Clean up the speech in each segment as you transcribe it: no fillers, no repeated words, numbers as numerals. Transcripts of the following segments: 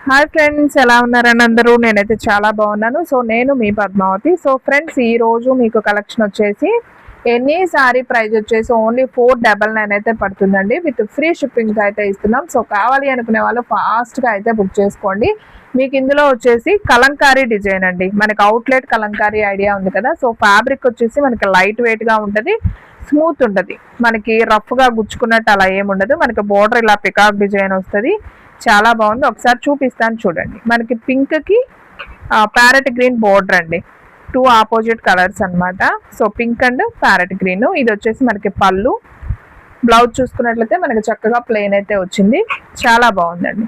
Hi friends, ఎలా ఉన్నారని అందరూ? నేనైతే చాలా బాగున్నాను. సో నేను మీ పద్మావతి. సో ఫ్రెండ్స్, ఈ రోజు మీకు కలెక్షన్ వచ్చేసి ఎనీ సారీ ప్రైస్ వచ్చేసి ఓన్లీ 499 అయితే పడుతుందండి. విత్ ఫ్రీ షిప్పింగ్ అయితే ఇస్తున్నాం. సో కావాలి అనుకునే వాళ్ళు ఫాస్ట్గా అయితే బుక్ చేసుకోండి. మీకు ఇందులో వచ్చేసి కలంకారీ డిజైన్ అండి. మనకి అవుట్లెట్ కలంకారీ ఐడియా ఉంది కదా. సో ఫ్యాబ్రిక్ వచ్చేసి మనకి లైట్ వెయిట్గా ఉంటుంది, స్మూత్ ఉంటుంది. మనకి రఫ్గా గుచ్చుకున్నట్టు అలా ఏముండదు. మనకి బోర్డర్ ఇలా పికాక్ డిజైన్ వస్తుంది. చాలా బాగుంది. ఒకసారి చూపిస్తాను చూడండి. మనకి పింక్కి ప్యారెట్ గ్రీన్ బోర్డర్ అండి. 2 ఆపోజిట్ కలర్స్ అనమాట. So pink and parrot green. ఇది వచ్చేసి మనకి పళ్ళు. బ్లౌజ్ చూసుకున్నట్లయితే మనకి చక్కగా ప్లెయిన్ అయితే వచ్చింది. చాలా బాగుందండి.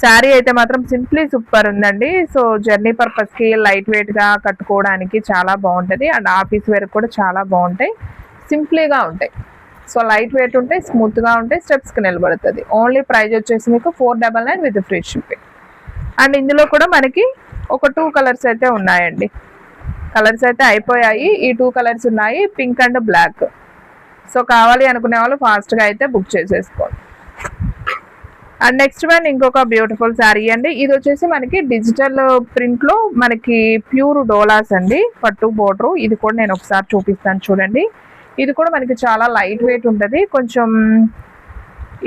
శారీ అయితే మాత్రం సింప్లీ సూపర్ ఉందండి. సో జర్నీ పర్పస్కి లైట్ వెయిట్గా కట్టుకోవడానికి చాలా బాగుంటుంది. అండ్ ఆఫీస్ వేర్ కూడా చాలా బాగుంటాయి. సింప్లీగా ఉంటాయి. సో లైట్ వెయిట్ ఉంటాయి, స్మూత్గా ఉంటాయి, స్టెప్స్కి నిలబడుతుంది. ఓన్లీ ప్రైస్ వచ్చేసి మీకు 499 విత్ ఫ్రీ షిప్పింగ్. అండ్ ఇందులో కూడా మనకి ఒక 2 కలర్స్ అయితే ఉన్నాయండి. కలర్స్ అయితే అయిపోయాయి. ఈ 2 కలర్స్ ఉన్నాయి, పింక్ అండ్ బ్లాక్. సో కావాలి అనుకునే వాళ్ళు ఫాస్ట్గా అయితే బుక్ చేసేసుకోండి. అండ్ నెక్స్ట్ వన్ ఇంకొక బ్యూటిఫుల్ శారీ అండి. ఇది వచ్చేసి మనకి డిజిటల్ ప్రింట్లో మనకి ప్యూర్ డోలాస్ అండి, పట్టు బోర్డరు. ఇది కూడా నేను ఒకసారి చూపిస్తాను చూడండి. ఇది కూడా మనకి చాలా లైట్ వెయిట్ ఉంటుంది. కొంచెం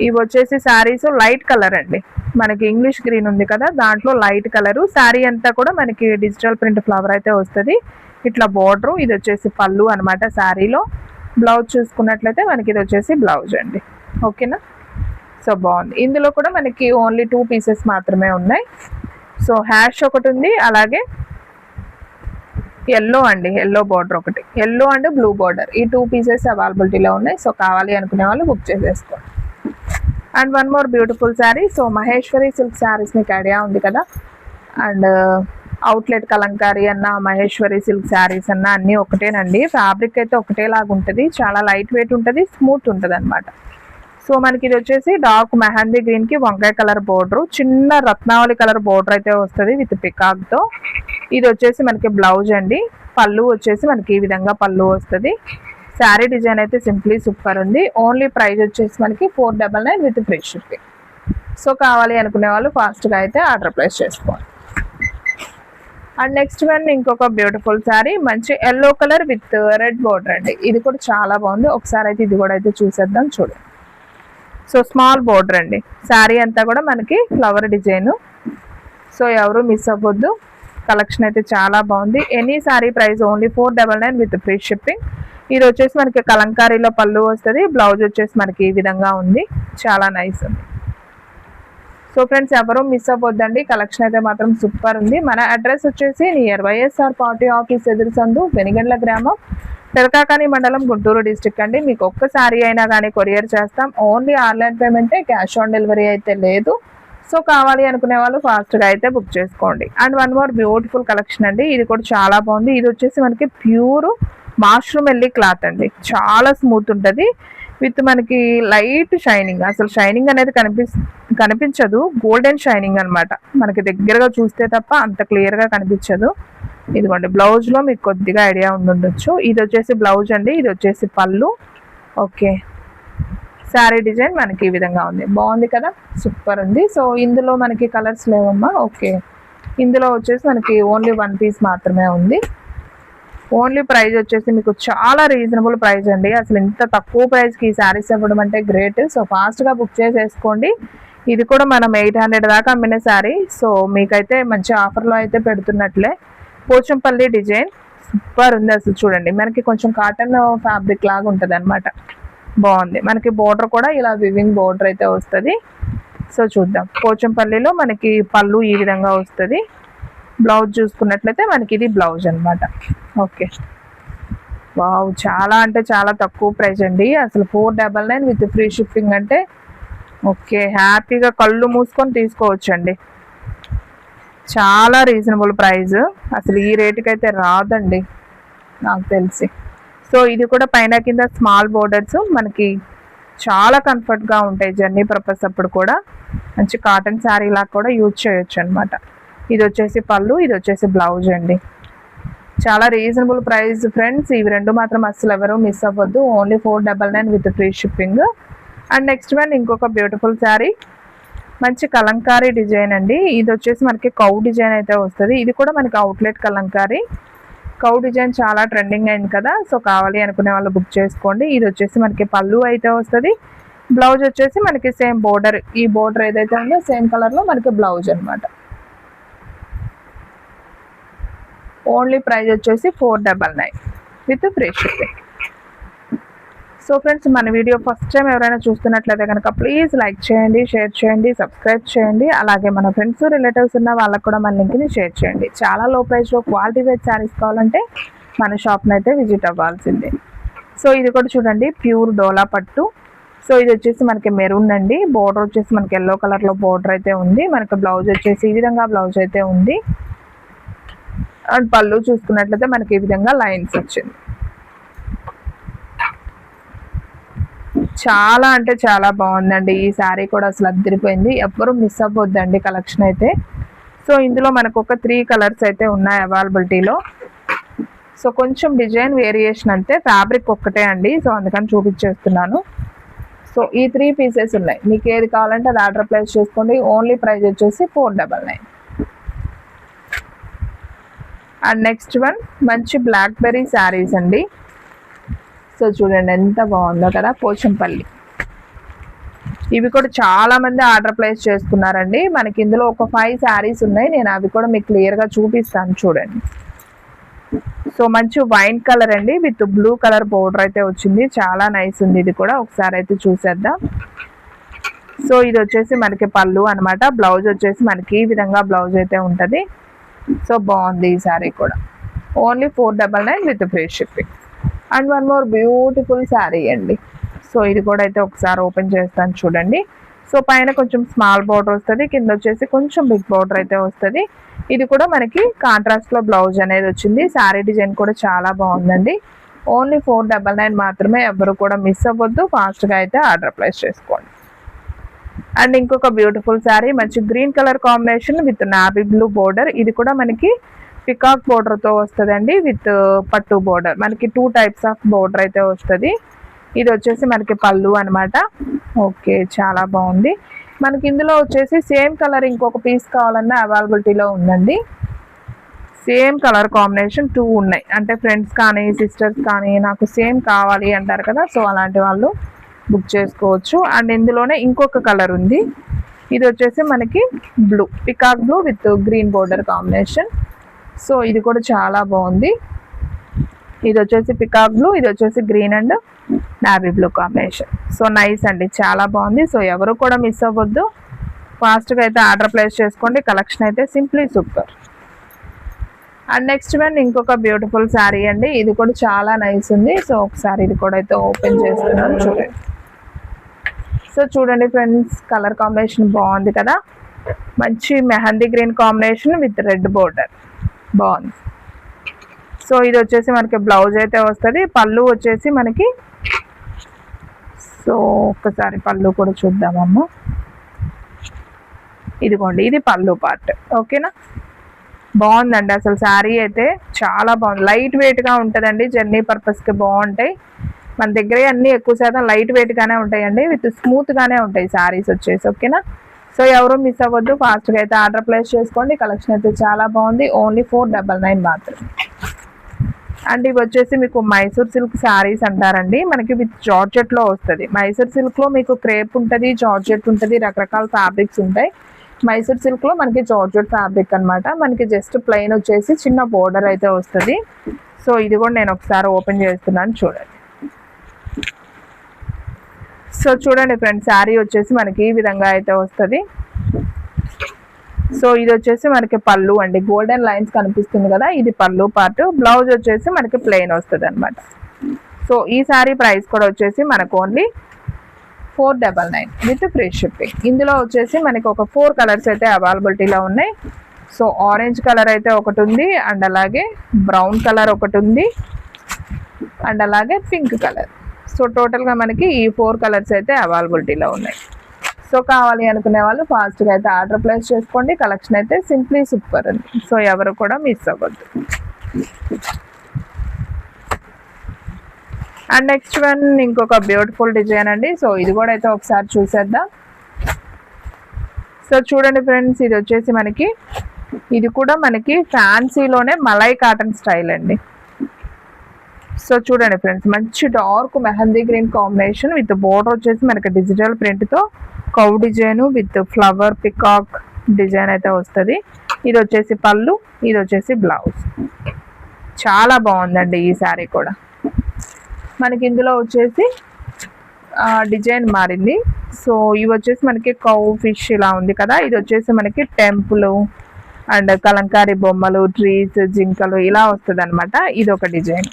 ఇవి వచ్చేసి శారీస్ లైట్ కలర్ అండి. మనకి ఇంగ్లీష్ గ్రీన్ ఉంది కదా, దాంట్లో లైట్ కలరు. శారీ అంతా కూడా మనకి డిజిటల్ ప్రింట్ ఫ్లవర్ అయితే వస్తుంది. ఇట్లా బోర్డరు. ఇది వచ్చేసి పళ్ళు అనమాట శారీలో. బ్లౌజ్ చూసుకున్నట్లయితే మనకి ఇది వచ్చేసి బ్లౌజ్ అండి. ఓకేనా? సో బాగుంది. ఇందులో కూడా మనకి ఓన్లీ 2 పీసెస్ మాత్రమే ఉన్నాయి. సో హ్యాష్ ఒకటి ఉంది, అలాగే ఎల్లో అండి, ఎల్లో బార్డర్ ఒకటి, ఎల్లో అండ్ బ్లూ బార్డర్. ఈ 2 పీసెస్ అవైలబిలిటీలో ఉన్నాయి. సో కావాలి అనుకునే వాళ్ళు బుక్ చేసేసుకోండి. And one more beautiful sari. So Maheshwari silk saris మీకు ఐడియా ఉంది కదా. అండ్ అవుట్లెట్ కలంకారీ అన్న, మహేశ్వరి సిల్క్ శారీస్ అన్న అన్నీ ఒకటేనండి. ఫ్యాబ్రిక్ అయితే ఒకటేలాగా ఉంటుంది. చాలా లైట్ వెయిట్ ఉంటుంది, స్మూత్ ఉంటుంది అనమాట. సో మనకి ఇది వచ్చేసి డార్క్ మెహందీ గ్రీన్కి వంకాయ కలర్ బోర్డరు, చిన్న రత్నావళి కలర్ బోర్డర్ అయితే వస్తుంది విత్ పికాక్తో. ఇది వచ్చేసి మనకి బ్లౌజ్ అండి. పళ్ళు వచ్చేసి మనకి ఈ విధంగా పళ్ళు వస్తుంది. శారీ డిజైన్ అయితే సింప్లీ సూపర్ ఉంది. ఓన్లీ ప్రైస్ వచ్చేసి మనకి 499 విత్ ఫ్రీ షిప్పింగ్. సో కావాలి అనుకునే వాళ్ళు ఫాస్ట్గా అయితే ఆర్డర్ ప్లేస్ చేసుకోండి. అండ్ నెక్స్ట్ వన్ ఇంకొక బ్యూటిఫుల్ శారీ, మంచి yellow colour with red border అండి. ఇది కూడా చాలా బాగుంది. ఒకసారి అయితే ఇది కూడా అయితే చూసేద్దాం చూడండి. సో స్మాల్ బోర్డర్ అండి. శారీ అంతా కూడా మనకి ఫ్లవర్ డిజైన్. సో ఎవరు మిస్ అవ్వద్దు. కలెక్షన్ అయితే చాలా బాగుంది. Any sari price only 499 with free shipping. ఇది వచ్చేసి మనకి కలంకారీలో పళ్ళు వస్తుంది. బ్లౌజ్ వచ్చేసి మనకి ఈ విధంగా ఉంది. చాలా నైస్ ఉంది. సో ఫ్రెండ్స్, ఎవరు మిస్ అవ్వద్దండి. కలెక్షన్ అయితే మాత్రం సూపర్ ఉంది. మన అడ్రస్ వచ్చేసి నియర్ వైఎస్ఆర్ పార్టీ ఆఫీస్ ఎదురు సందు, వెనిగండ్ల గ్రామం, తెలకాకాని మండలం, గుంటూరు డిస్టిక్ అండి. మీకు ఒక్క శారీ అయినా కానీ కొరియర్ చేస్తాం. ఓన్లీ ఆన్లైన్ పేమెంటే, క్యాష్ ఆన్ డెలివరీ అయితే లేదు. సో కావాలి అనుకునే వాళ్ళు ఫాస్ట్గా అయితే బుక్ చేసుకోండి. And one more beautiful collection అండి. ఇది కూడా చాలా బాగుంది. ఇది వచ్చేసి మనకి ప్యూర్ మాష్రూమ్ ఎల్లి క్లాత్ అండి. చాలా స్మూత్ ఉంటుంది విత్ మనకి లైట్ షైనింగ్. అసలు షైనింగ్ అనేది కనిపించదు. గోల్డెన్ షైనింగ్ అనమాట. మనకి దగ్గరగా చూస్తే తప్ప అంత క్లియర్గా కనిపించదు. ఇదిగోండి, బ్లౌజ్లో మీకు కొద్దిగా ఐడియా ఉండొచ్చు. ఇది వచ్చేసి బ్లౌజ్ అండి. ఇది వచ్చేసి పళ్ళు. ఓకే, శారీ డిజైన్ మనకి ఈ విధంగా ఉంది. బాగుంది కదా, సూపర్ ఉంది. సో ఇందులో మనకి కలర్స్ లేవమ్మా. ఓకే, ఇందులో వచ్చేసి మనకి ఓన్లీ 1 పీస్ మాత్రమే ఉంది. ఓన్లీ ప్రైస్ వచ్చేసి మీకు చాలా రీజనబుల్ ప్రైస్ అండి. అసలు ఇంత తక్కువ ప్రైస్కి ఈ శారీస్ ఇవ్వడం అంటే గ్రేట్. సో ఫాస్ట్గా బుక్ చేసేసుకోండి. ఇది కూడా మనం 800 దాకా అమ్మిన శారీ. సో మీకైతే మంచి ఆఫర్లో అయితే పెడుతున్నట్లే. పోచంపల్లి డిజైన్ సూపర్ ఉంది. అసలు చూడండి, మనకి కొంచెం కాటన్ ఫ్యాబ్రిక్ లాగా ఉంటుంది అనమాట. బాగుంది. మనకి బోర్డర్ కూడా ఇలా వివింగ్ బోర్డర్ అయితే వస్తుంది. సో చూద్దాం. పోచంపల్లిలో మనకి పళ్ళు ఈ విధంగా వస్తుంది. బ్లౌజ్ చూసుకున్నట్లయితే మనకి ఇది బ్లౌజ్ అనమాట. ఓకే, వావ్, చాలా అంటే చాలా తక్కువ ప్రైస్ అండి. అసలు 499 విత్ ఫ్రీ షిప్పింగ్ అంటే ఓకే, హ్యాపీగా కళ్ళు మూసుకొని తీసుకోవచ్చండి. చాలా రీజనబుల్ ప్రైస్. అసలు ఈ రేటుకి అయితే రాదండి నాకు తెలిసి. సో ఇది కూడా పైన కింద స్మాల్ బోర్డర్స్ మనకి చాలా కంఫర్ట్గా ఉంటాయి. జర్నీ పర్పస్ అప్పుడు కూడా మంచి కాటన్ శారీ లాగా కూడా యూజ్ చేయొచ్చు అనమాట. ఇది వచ్చేసి పళ్ళు, ఇది వచ్చేసి బ్లౌజ్ అండి. చాలా రీజనబుల్ ప్రైస్ ఫ్రెండ్స్. ఇవి రెండు మాత్రం అసలు ఎవరు మిస్ అవ్వద్దు. Only 499 with free shipping. And next one ఇంకొక బ్యూటిఫుల్ శారీ. మంచి కలంకారీ డిజైన్ అండి. ఇది వచ్చేసి మనకి కౌ డిజైన్ అయితే వస్తుంది. ఇది కూడా మనకి అవుట్లెట్ కలంకారీ. కౌ డిజైన్ చాలా ట్రెండింగ్ అయింది కదా, సో కావాలి అనుకునే వాళ్ళు బుక్ చేసుకోండి. ఇది వచ్చేసి మనకి పళ్ళు అయితే వస్తుంది. బ్లౌజ్ వచ్చేసి మనకి సేమ్ బోర్డర్, ఈ బోర్డర్ ఏదైతే ఉందో సేమ్ కలర్లో మనకి బ్లౌజ్ అనమాట. ఓన్లీ ప్రైస్ వచ్చేసి 499 with free shipping. So friends, మన వీడియో ఫస్ట్ టైం ఎవరైనా చూస్తున్నట్లయితే కనుక ప్లీజ్ లైక్ చేయండి, షేర్ చేయండి, సబ్స్క్రైబ్ చేయండి. అలాగే మన ఫ్రెండ్స్ రిలేటివ్స్ ఉన్న వాళ్ళకు కూడా మన లింక్ని షేర్ చేయండి. చాలా లో ప్రైస్లో క్వాలిటీ వైజ్ శారీస్ కావాలంటే మన షాప్ని అయితే విజిట్ అవ్వాల్సిందే. సో ఇది కూడా చూడండి, ప్యూర్ డోలా పట్టు. సో ఇది వచ్చేసి మనకి మెరూన్ అండి. బోర్డర్ వచ్చేసి మనకి ఎల్లో కలర్లో బోర్డర్ అయితే ఉంది. మనకి బ్లౌజ్ వచ్చేసి ఈ విధంగా బ్లౌజ్ అయితే ఉంది. అండ్ పళ్ళు చూసుకున్నట్లయితే మనకి ఈ విధంగా లైన్స్ వచ్చింది. చాలా అంటే చాలా బాగుందండి. ఈ శారీ కూడా అసలు అద్దరిపోయింది. ఎవ్వరూ మిస్ అవ్వద్దండి కలెక్షన్ అయితే. సో ఇందులో మనకు ఒక 3 కలర్స్ అయితే ఉన్నాయి అవైలబిలిటీలో. సో కొంచెం డిజైన్ వేరియేషన్ అంతే, ఫ్యాబ్రిక్ ఒక్కటే అండి. సో అందుకని చూపించేస్తున్నాను. సో ఈ 3 పీసెస్ ఉన్నాయి. మీకు ఏది కావాలంటే అది ఆర్డర్ ప్లేస్ చేసుకోండి. ఓన్లీ ప్రైస్ వచ్చేసి 499. అండ్ నెక్స్ట్ వన్ మంచి బ్లాక్బెర్రీ శారీస్ అండి. సో చూడండి ఎంత బాగుందో కదా, పోచంపల్లి. ఇవి కూడా చాలా మంది ఆర్డర్ ప్లేస్ చేసుకున్నారండి. మనకి ఇందులో ఒక 5 శారీస్ ఉన్నాయి. నేను అవి కూడా మీకు క్లియర్గా చూపిస్తాను చూడండి. సో మంచి వైన్ కలర్ అండి, విత్ బ్లూ కలర్ బోర్డర్ అయితే వచ్చింది. చాలా నైస్ ఉంది. ఇది కూడా ఒకసారి అయితే చూసేద్దాం. సో ఇది వచ్చేసి మనకి పళ్ళు అనమాట. బ్లౌజ్ వచ్చేసి మనకి ఈ విధంగా బ్లౌజ్ అయితే ఉంటుంది. సో బాగుంది ఈ శారీ కూడా. Only 499 with free shipping. And one more beautiful sari అండి. సో ఇది కూడా అయితే ఒకసారి ఓపెన్ చేస్తాను చూడండి. సో పైన కొంచెం స్మాల్ బార్డర్ వస్తుంది, కింద వచ్చేసి కొంచెం బిగ్ బార్డర్ అయితే వస్తుంది. ఇది కూడా మనకి కాంట్రాస్ట్లో బ్లౌజ్ అనేది వచ్చింది. శారీ డిజైన్ కూడా చాలా బాగుందండి. ఓన్లీ 499 మాత్రమే. ఎవరు కూడా మిస్ అవ్వద్దు, ఫాస్ట్గా అయితే ఆర్డర్ ప్లేస్ చేసుకోండి. అండ్ ఇంకొక బ్యూటిఫుల్ శారీ, మంచి green colour combination with navy blue border. ఇది కూడా మనకి పికాక్ బోర్డర్తో వస్తుందండి, విత్ పట్టు బోర్డర్. మనకి 2 టైప్స్ ఆఫ్ బోర్డర్ అయితే వస్తుంది. ఇది వచ్చేసి మనకి పళ్ళు అనమాట. ఓకే, చాలా బాగుంది. మనకి ఇందులో వచ్చేసి సేమ్ కలర్ ఇంకొక పీస్ కావాలన్నా అవైలబిలిటీలో ఉందండి. సేమ్ కలర్ కాంబినేషన్ 2 ఉన్నాయి. అంటే ఫ్రెండ్స్ కానీ సిస్టర్స్ కానీ నాకు సేమ్ కావాలి అంటారు కదా, సో అలాంటి వాళ్ళు బుక్ చేసుకోవచ్చు. అండ్ ఇందులోనే ఇంకొక కలర్ ఉంది. ఇది వచ్చేసి మనకి blue, peacock blue with green border combination. So ఇది కూడా చాలా బాగుంది. ఇది వచ్చేసి పికాక్ బ్లూ, ఇది వచ్చేసి green and navy blue combination. So nice అండి, చాలా బాగుంది. సో ఎవరు కూడా మిస్ అవ్వద్దు, ఫాస్ట్గా అయితే ఆర్డర్ ప్లేస్ చేసుకోండి. కలెక్షన్ అయితే simply super. And next one ఇంకొక బ్యూటిఫుల్ శారీ అండి. ఇది కూడా చాలా నైస్ ఉంది. సో ఒకసారి ఇది కూడా అయితే ఓపెన్ చేస్తున్నాను చూడండి. సో చూడండి ఫ్రెండ్స్, కలర్ కాంబినేషన్ బాగుంది కదా, మంచి mehndi green combination with red border బాగుంది. సో ఇది వచ్చేసి మనకి బ్లౌజ్ అయితే వస్తుంది. పళ్ళు వచ్చేసి మనకి, సో ఒక్కసారి పళ్ళు కూడా చూద్దామమ్మా. ఇదిగోండి, ఇది పళ్ళు పార్ట్. ఓకేనా, బాగుందండి. అసలు శారీ అయితే చాలా బాగుంది. లైట్ వెయిట్గా ఉంటుందండి, జర్నీ పర్పస్కి బాగుంటాయి. మన దగ్గర అన్నీ ఎక్కువ శాతం లైట్ వెయిట్గానే ఉంటాయండి, విత్ స్మూత్గానే ఉంటాయి శారీస్ వచ్చేసి. ఓకేనా, సో ఎవరు మిస్ అవ్వద్దు, ఫాస్ట్గా అయితే ఆర్డర్ ప్లేస్ చేసుకోండి. కలెక్షన్ అయితే చాలా బాగుంది. ఓన్లీ 499 మాత్రమే. అండ్ ఇవి వచ్చేసి మీకు మైసూర్ సిల్క్ శారీస్ అంటారండి. మనకి విత్ జార్జెట్లో వస్తుంది. మైసూర్ సిల్క్లో మీకు క్రేప్ ఉంటుంది, జార్జెట్ ఉంటుంది, రకరకాల ఫ్యాబ్రిక్స్ ఉంటాయి. మైసూర్ సిల్క్లో మనకి జార్జెట్ ఫ్యాబ్రిక్ అనమాట. మనకి జస్ట్ ప్లెయిన్ వచ్చేసి చిన్న బోర్డర్ అయితే వస్తుంది. సో ఇది కూడా నేను ఒకసారి ఓపెన్ చేస్తున్నాను చూడండి. సో చూడండి ఫ్రెండ్స్, శారీ వచ్చేసి మనకి ఈ విధంగా అయితే వస్తుంది. సో ఇది వచ్చేసి మనకి పళ్ళు అండి, గోల్డెన్ లైన్స్ కనిపిస్తుంది కదా, ఇది పళ్ళు పార్ట్. బ్లౌజ్ వచ్చేసి మనకి ప్లెయిన్ వస్తుంది అనమాట. సో ఈ శారీ ప్రైస్ కూడా వచ్చేసి మనకు ఓన్లీ 499 విత్ ఫ్రీ షిప్పింగ్. ఇందులో వచ్చేసి మనకి ఒక 4 కలర్స్ అయితే అవైలబిలిటీలో ఉన్నాయి. సో ఆరెంజ్ కలర్ అయితే ఒకటి ఉంది, అండ్ అలాగే బ్రౌన్ కలర్ ఒకటి ఉంది, అండ్ అలాగే పింక్ కలర్. సో టోటల్గా మనకి ఈ 4 కలర్స్ అయితే అవైలబిలిటీలో ఉన్నాయి. సో కావాలి అనుకునే వాళ్ళు ఫాస్ట్గా అయితే ఆర్డర్ ప్లేస్ చేసుకోండి. కలెక్షన్ అయితే సింప్లీ సూపర్ ఉంది. సో ఎవరు కూడా మిస్ అవ్వద్దు. అండ్ నెక్స్ట్ వన్ ఇంకొక బ్యూటిఫుల్ డిజైన్ అండి. సో ఇది కూడా అయితే ఒకసారి చూసేద్దాం. సో చూడండి ఫ్రెండ్స్, ఇది వచ్చేసి మనకి ఇది కూడా మనకి ఫ్యాన్సీలోనే మలై కాటన్ స్టైల్ అండి. సో చూడండి ఫ్రెండ్స్, మంచి dark mehndi green combination with border వచ్చేసి మనకి డిజిటల్ ప్రింట్తో cow design with flower peacock design అయితే వస్తుంది. ఇది వచ్చేసి పళ్ళు, ఇది వచ్చేసి బ్లౌజ్. చాలా బాగుందండి ఈ శారీ కూడా. మనకి ఇందులో వచ్చేసి డిజైన్ మారింది. సో ఇవి వచ్చేసి మనకి కౌ ఫిష్ ఇలా ఉంది కదా, ఇది వచ్చేసి మనకి టెంపుల్ అండ్ కలంకారీ బొమ్మలు, ట్రీస్, జింకలు ఇలా వస్తుంది అనమాట. ఇది ఒక డిజైన్.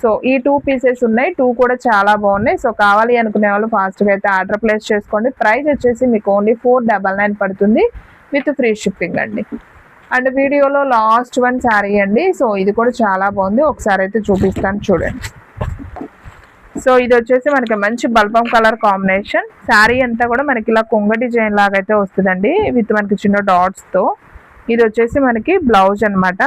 సో ఈ 2 పీసెస్ ఉన్నాయి, 2 కూడా చాలా బాగున్నాయి. సో కావాలి అనుకునే వాళ్ళు ఫాస్ట్గా అయితే ఆర్డర్ ప్లేస్ చేసుకోండి. ప్రైస్ వచ్చేసి మీకు ఓన్లీ 499 పడుతుంది విత్ ఫ్రీ షిప్పింగ్ అండి. అండ్ వీడియోలో లాస్ట్ వన్ శారీ అండి. సో ఇది కూడా చాలా బాగుంది, ఒకసారి అయితే చూపిస్తాను చూడండి. సో ఇది వచ్చేసి మనకి మంచి బల్బం కలర్ కాంబినేషన్. శారీ అంతా కూడా మనకి ఇలా కొంగ డిజైన్ లాగా అయితే వస్తుందండి విత్ మనకి చిన్న డాట్స్తో. ఇది వచ్చేసి మనకి బ్లౌజ్ అనమాట.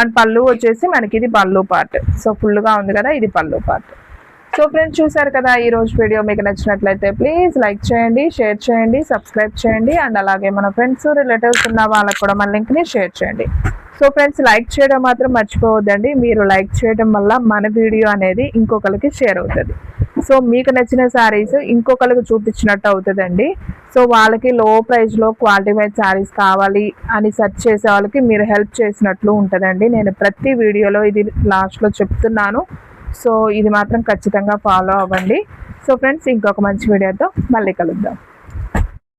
అండ్ పళ్ళు వచ్చేసి మనకి ఇది పళ్ళు పార్ట్. సో ఫుల్గా ఉంది కదా, ఇది పళ్ళు పార్ట్. సో ఫ్రెండ్స్ చూసారు కదా, ఈ రోజు వీడియో మీకు నచ్చినట్లయితే ప్లీజ్ లైక్ చేయండి, షేర్ చేయండి, సబ్స్క్రైబ్ చేయండి. అండ్ అలాగే మన ఫ్రెండ్స్ రిలేటివ్స్ ఉన్న వాళ్ళకి కూడా మన లింక్ని షేర్ చేయండి. సో ఫ్రెండ్స్ లైక్ చేయడం మాత్రం మర్చిపోవద్దండి. మీరు లైక్ చేయడం వల్ల మన వీడియో అనేది ఇంకొకరికి షేర్ అవుతుంది. సో మీకు నచ్చిన శారీస్ ఇంకొకరికి చూపించినట్టు అవుతుందండి. సో వాళ్ళకి లో ప్రైస్లో క్వాలిటీ వైజ్ శారీస్ కావాలి అని సెర్చ్ చేసే వాళ్ళకి మీరు హెల్ప్ చేసినట్లు ఉంటుందండి. నేను ప్రతి వీడియోలో ఇది లాస్ట్లో చెప్తున్నాను. సో ఇది మాత్రం ఖచ్చితంగా ఫాలో అవ్వండి. సో ఫ్రెండ్స్ ఇంకొక మంచి వీడియోతో మళ్ళీ కలుద్దాం.